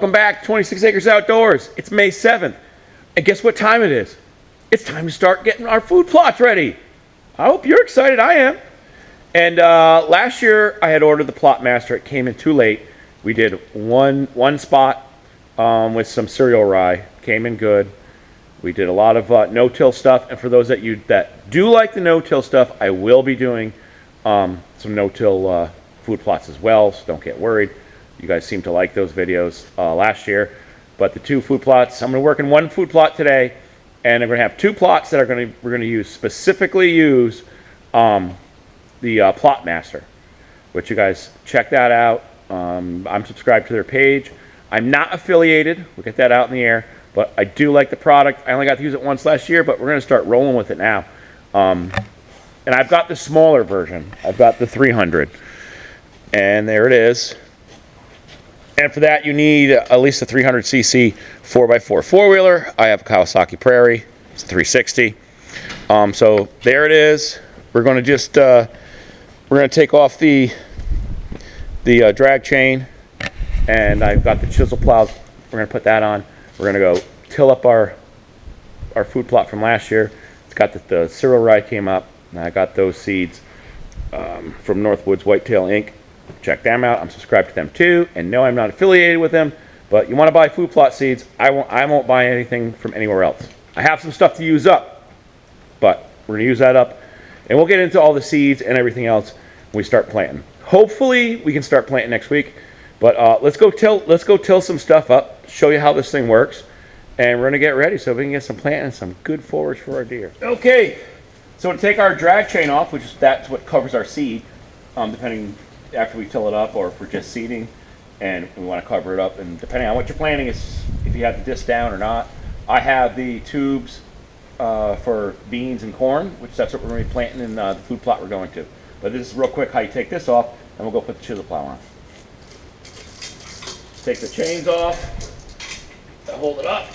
Welcome back, 26 Acres Outdoors. It's May 7th. And guess what time it is? It's time to start getting our food plots ready. I hope you're excited. I am. And last year I had ordered the Plotmaster. It came in too late. We did one spot with some cereal rye. Came in good. We did a lot of no-till stuff. And for those that do like the no-till stuff, I will be doing some no-till food plots as well. So don't get worried. You guys seem to like those videos last year. But the two food plots, I'm going to work in one food plot today. And I'm going to have two plots that we're going to specifically use the Plotmaster, which you guys check that out. I'm subscribed to their page. I'm not affiliated. We'll get that out in the air. But I do like the product. I only got to use it once last year, but we're going to start rolling with it now. And I've got the smaller version. I've got the 300. And there it is. And for that, you need at least a 300cc 4x4 four-wheeler. I have a Kawasaki Prairie. It's a 360. So there it is. We're going to just we're going to take off the drag chain, and I've got the chisel plows. We're going to put that on. We're going to go till up our food plot from last year. It's got the cereal rye came up, and I got those seeds from Northwoods Whitetail Inc. Check them out. I'm subscribed to them too, and no, I'm not affiliated with them. But you want to buy food plot seeds? I won't buy anything from anywhere else. I have some stuff to use up, but we're going to use that up, and we'll get into all the seeds and everything else when we start planting. Hopefully, we can start planting next week. But let's go till some stuff up, show you how this thing works, and we're going to get ready so we can get some planting and some good forage for our deer. Okay, so to take our drag chain off, that's what covers our seed, depending after we till it up, or if we're just seeding and we want to cover it up, and depending on what you're planting, is if you have the disc down or not. I have the tubes for beans and corn, which that's what we're going to be planting in the food plot we're going to. But this is real quick how you take this off, and we'll go put the chisel plow on. Take the chains off, hold it up.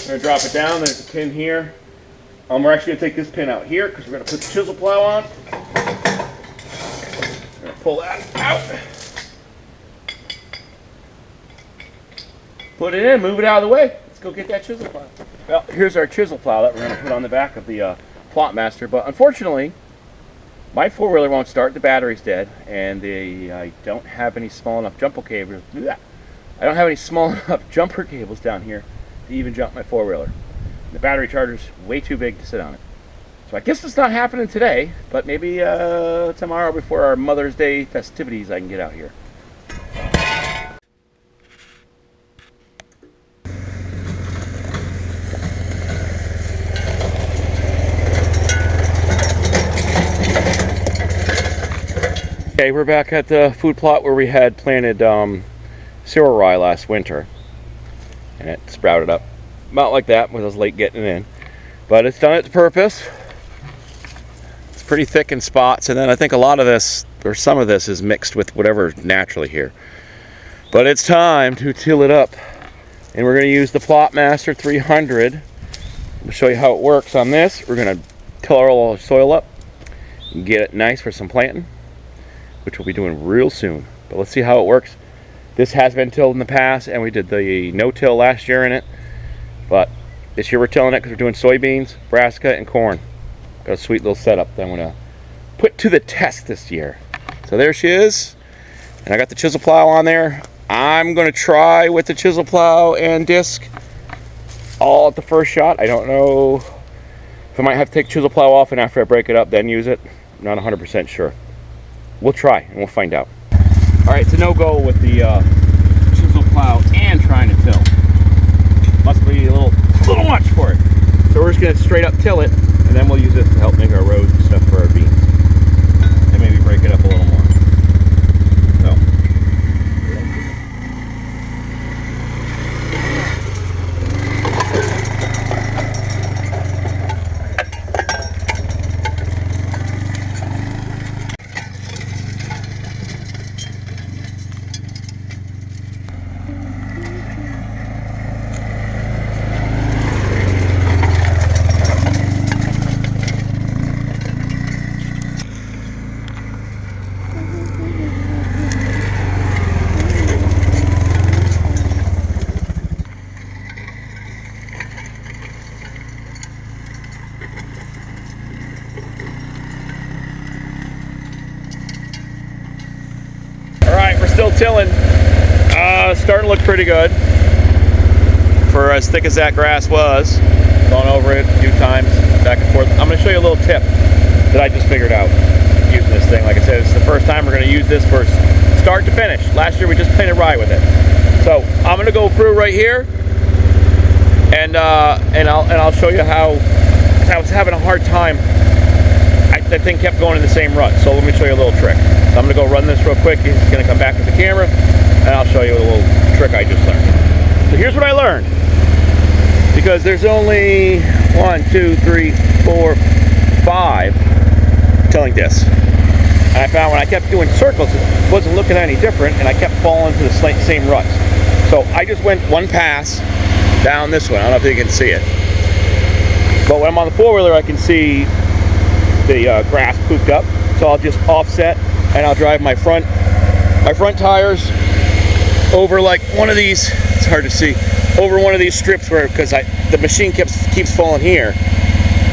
I'm going to drop it down. There's a pin here. We're actually going to take this pin out here because we're going to put the chisel plow on. We're going to pull that out. Put it in, move it out of the way. Let's go get that chisel plow. Well, here's our chisel plow that we're going to put on the back of the Plotmaster. But unfortunately, my four-wheeler won't start. The battery's dead, and I don't have any small enough jumper cables. I don't have any small enough jumper cables down here to even jump my four-wheeler. The battery charger's way too big to sit on it. So I guess it's not happening today, but maybe tomorrow before our Mother's Day festivities I can get out here. Okay, we're back at the food plot where we had planted cereal rye last winter, and it sprouted up about like that when I was late getting it in, but it's done its purpose. It's pretty thick in spots, and then I think a lot of this, or some of this, is mixed with whatever's naturally here. But it's time to till it up, and we're going to use the Plotmaster 300. I'll show you how it works on this. We're going to till all our soil up and get it nice for some planting, which we'll be doing real soon. But let's see how it works. This has been tilled in the past, and we did the no-till last year in it. But this year we're tilling it because we're doing soybeans, brassica, and corn. Got a sweet little setup that I'm going to put to the test this year. So there she is. And I got the chisel plow on there. I'm going to try with the chisel plow and disc all at the first shot. I don't know if I might have to take the chisel plow off and after I break it up then use it. I'm not 100% sure. We'll try and we'll find out. All right, it's a no-go with the chisel plow and trying to till. Must be a little much for it. So we're just gonna straight up till it, and then we'll use this to help make our roads and stuff for our beans. And maybe break it up a little more. So. tilling. Starting to look pretty good for as thick as that grass was. Gone over it a few times, back and forth. I'm going to show you a little tip that I just figured out using this thing. Like I said, it's the first time we're going to use this for start to finish. Last year we just painted rye with it. So I'm going to go through right here, and I'll show you how I was having a hard time. That thing kept going in the same rut. So let me show you a little trick. So I'm going to go run this real quick. He's going to come back with the camera, and I'll show you a little trick I just learned. So here's what I learned. Because there's only 1, 2, 3, 4, 5 tilling discs. And I found when I kept doing circles, it wasn't looking any different, and I kept falling to the same ruts. So I just went one pass down this one. I don't know if you can see it. But when I'm on the four-wheeler, I can see the grass pooped up. So I'll just offset, and I'll drive my front tires over like one of these. It's hard to see. Over one of these strips where, because the machine keeps falling here,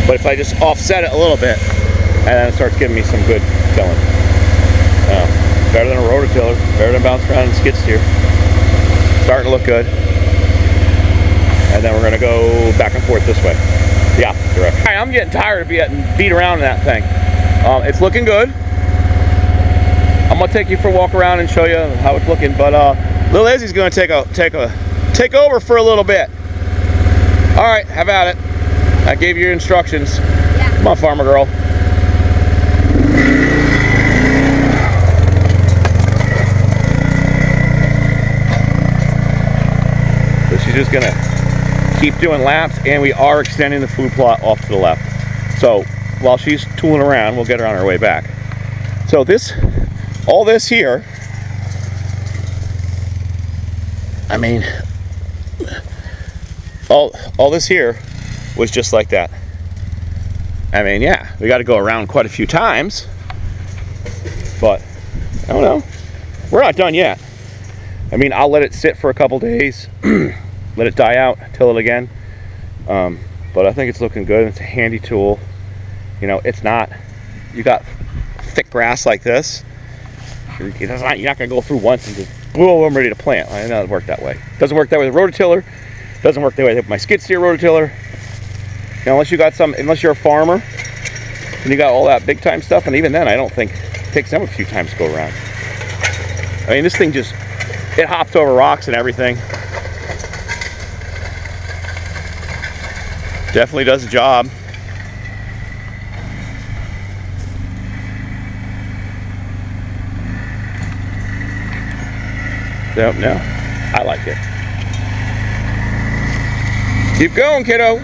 but if I just offset it a little bit, and then it starts giving me some good tilling. Better than a rototiller, better than bouncing around in skid steer. Starting to look good. And then we're going to go back and forth this way, the opposite direction. Right, I'm getting tired of getting beat around in that thing. It's looking good. I'm going to take you for a walk around and show you how it's looking, but Lil Izzy's going to take over for a little bit. All right, have at it. I gave you your instructions. Yeah. Come on, farmer girl. So she's just gonna keep doing laps, and we are extending the food plot off to the left. So while she's tooling around, we'll get her on her way back. So all this here, I mean, all this here was just like that. I mean, yeah, we got to go around quite a few times, but I don't know. We're not done yet. I mean, I'll let it sit for a couple days, let it die out, till it again. But I think it's looking good. It's a handy tool. You know, it's not. You got thick grass like this. You're not going to go through once and just boom, I'm ready to plant. I know it doesn't work that way. Doesn't work that way with a rototiller. Doesn't work that way with my skid steer rototiller. You know, unless you're a farmer and you got all that big time stuff, and even then I don't think it takes them a few times to go around. I mean, this thing it hops over rocks and everything. Definitely does the job. So, no, I like it. Keep going, kiddo.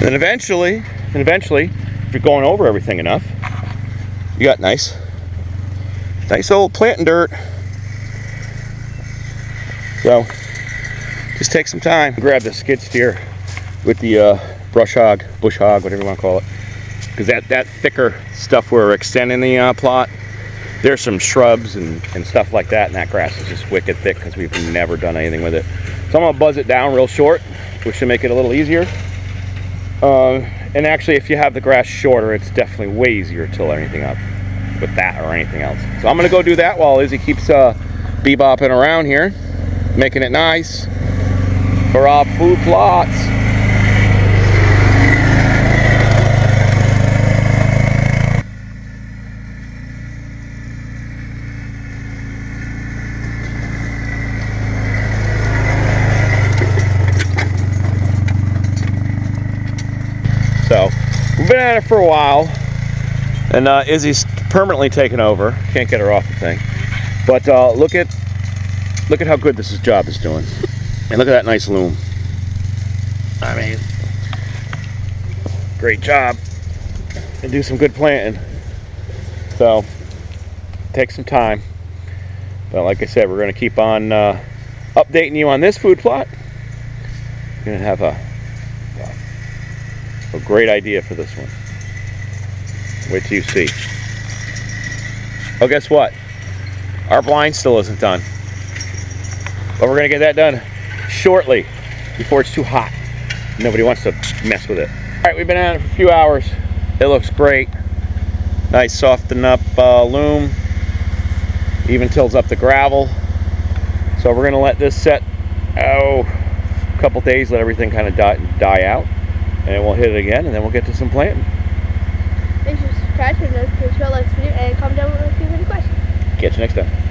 And eventually, if you're going over everything enough, you got nice old planting dirt. So just take some time. Grab the skid steer with the bush hog, whatever you want to call it, because that thicker stuff we're extending the plot. There's some shrubs and stuff like that, and that grass is just wicked thick because we've never done anything with it. So I'm gonna buzz it down real short, which should make it a little easier. And actually, if you have the grass shorter, it's definitely way easier to till anything up with that or anything else. So I'm gonna go do that while Izzy keeps bebopping around here, making it nice for our food plots. So we've been at it for a while, and Izzy's permanently taken over. Can't get her off the thing, but look at how good this job is doing, and look at that nice loom. I mean, great job, and do some good planting. So take some time, but like I said, we're going to keep on updating you on this food plot. We're going to have a great idea for this one. Wait till you see. Oh, guess what? Our blind still isn't done. But we're gonna get that done shortly before it's too hot. Nobody wants to mess with it. All right, we've been at it for a few hours. It looks great. Nice soften up loom. Even tills up the gravel. So we're gonna let this set, a couple days, let everything kind of die out. And then we'll hit it again, and then we'll get to some planting. Make sure to subscribe to the notification bell, like this video, and comment down below if you have any questions. Catch you next time.